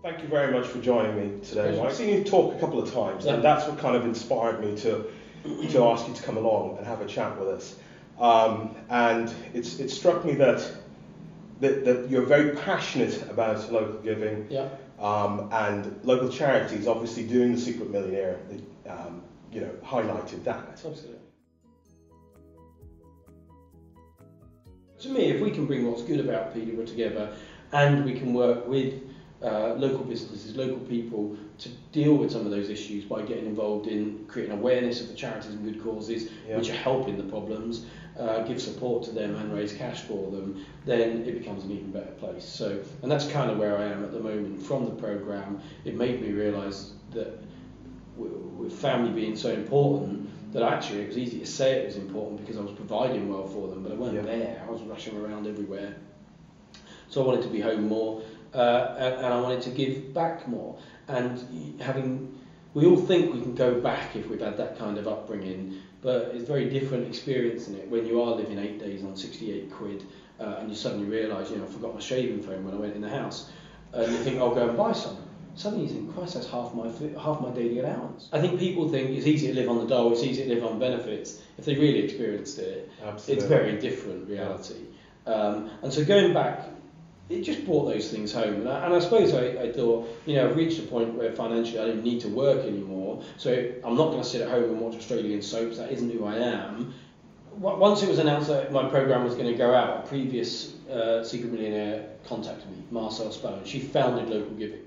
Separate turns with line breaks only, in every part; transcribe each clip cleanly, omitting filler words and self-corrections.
Thank you very much for joining me today, Mike. I've seen you talk a couple of times, and that's what kind of inspired me to ask you to come along and have a chat with us. And it struck me that you're very passionate about local giving, and local charities. Obviously, doing the Secret Millionaire, highlighted that.
Absolutely. To me, if we can bring what's good about Peterborough together, and we can work with local businesses, local people to deal with some of those issues by getting involved in creating awareness of the charities and good causes which are helping the problems, give support to them and raise cash for them, then it becomes an even better place. So, and that's kind of where I am at the moment. From the programme, it made me realise that with family being so important, that actually it was easy to say it was important because I was providing well for them, but I weren't there. I was rushing around everywhere. So I wanted to be home more, and I wanted to give back more. And we all think we can go back if we've had that kind of upbringing, but it's a very different experience in it when you are living 8 days on 68 quid, and you suddenly realise, I forgot my shaving foam when I went in the house, and you think, I'll go and buy some. Suddenly you think, Christ, that's half my daily allowance. I think people think it's easy to live on the dole, it's easy to live on benefits. If they really experienced it, it's very different reality. And so going back, it just brought those things home. And I suppose I thought, I've reached a point where financially I don't need to work anymore, so I'm not going to sit at home and watch Australian soaps. That isn't who I am. Once it was announced that my programme was going to go out, a previous Secret Millionaire contacted me, Marcel Spellin. She founded Local Giving.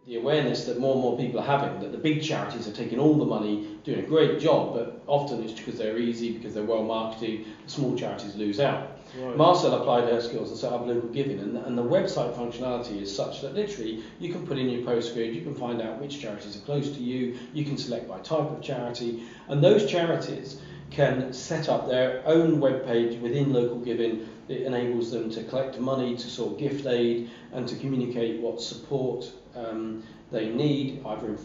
The awareness that more and more people are having, that the big charities are taking all the money, doing a great job, but often it's because they're easy, because they're well marketed, the small charities lose out. Right. Marcel applied her skills and set up Local Giving, and the website functionality is such that literally you can put in your postcode, you can find out which charities are close to you, you can select by type of charity, and those charities can set up their own webpage within Local Giving. It enables them to collect money, to sort of gift aid, and to communicate what support they need, either in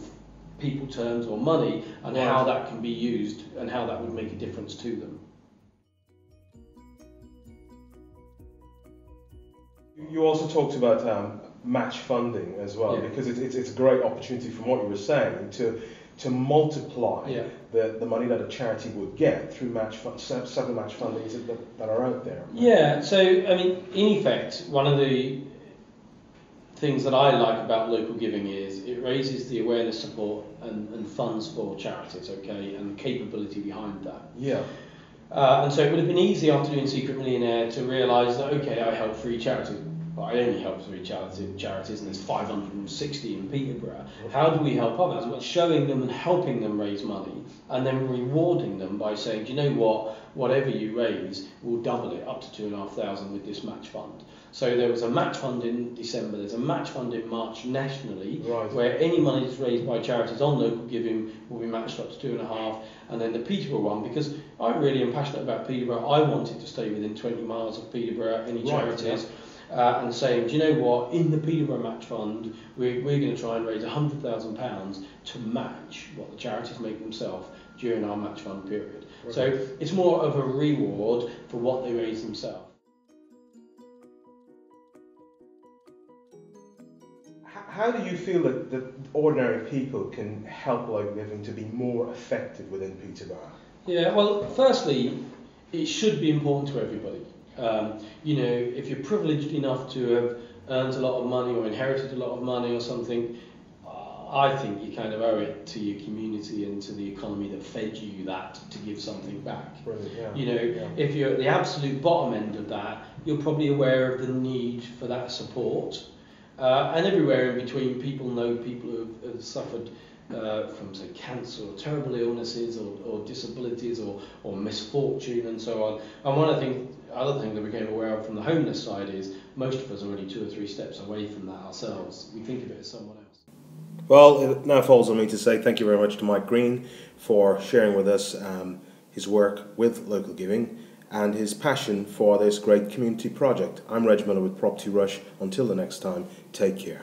people terms or money, and how that can be used and how that would make a difference to them.
You also talked about match funding as well, because it's a great opportunity, from what you were saying, to multiply the money that a charity would get through several match fundings that are out there.
Yeah, so I mean, in effect, one of the things that I like about Local Giving is it raises the awareness, support and funds for charities, and the capability behind that.
Yeah.
And so it would have been easy after doing Secret Millionaire to realise that, I help 3 charities, but I only help 3 charities and there's 560 in Peterborough. How do we help others? Well, showing them and helping them raise money, and then rewarding them by saying, do you know what, whatever you raise, we'll double it up to 2,500 with this match fund. So there was a match fund in December, there's a match fund in March nationally, where any money that's raised by charities on Local Giving will be matched up to 2.5, and then the Peterborough one, because I really am passionate about Peterborough, I wanted to stay within 20 miles of Peterborough, any charities, and saying, do you know what, in the Peterborough match fund, we're going to try and raise £100,000 to match what the charities make themselves during our match fund period. So it's more of a reward for what they raise themselves.
How do you feel that ordinary people can help Local Giving to be more effective within Peterborough?
Yeah, well, firstly, it should be important to everybody. If you're privileged enough to have earned a lot of money or inherited a lot of money or something, I think you kind of owe it to your community and to the economy that fed you that to give something back.
Brilliant,
if you're at the absolute bottom end of that, you're probably aware of the need for that support. And everywhere in between, people know people who have suffered from, say, cancer or terrible illnesses or disabilities or misfortune and so on. And one of the other thing that we became aware of from the homeless side is most of us are only 2 or 3 steps away from that ourselves. We think of it as someone else.
Well, it now falls on me to say thank you very much to Mike Greene for sharing with us his work with Local Giving and his passion for this great community project. I'm Reg Miller with Propertyrush. Until the next time, take care.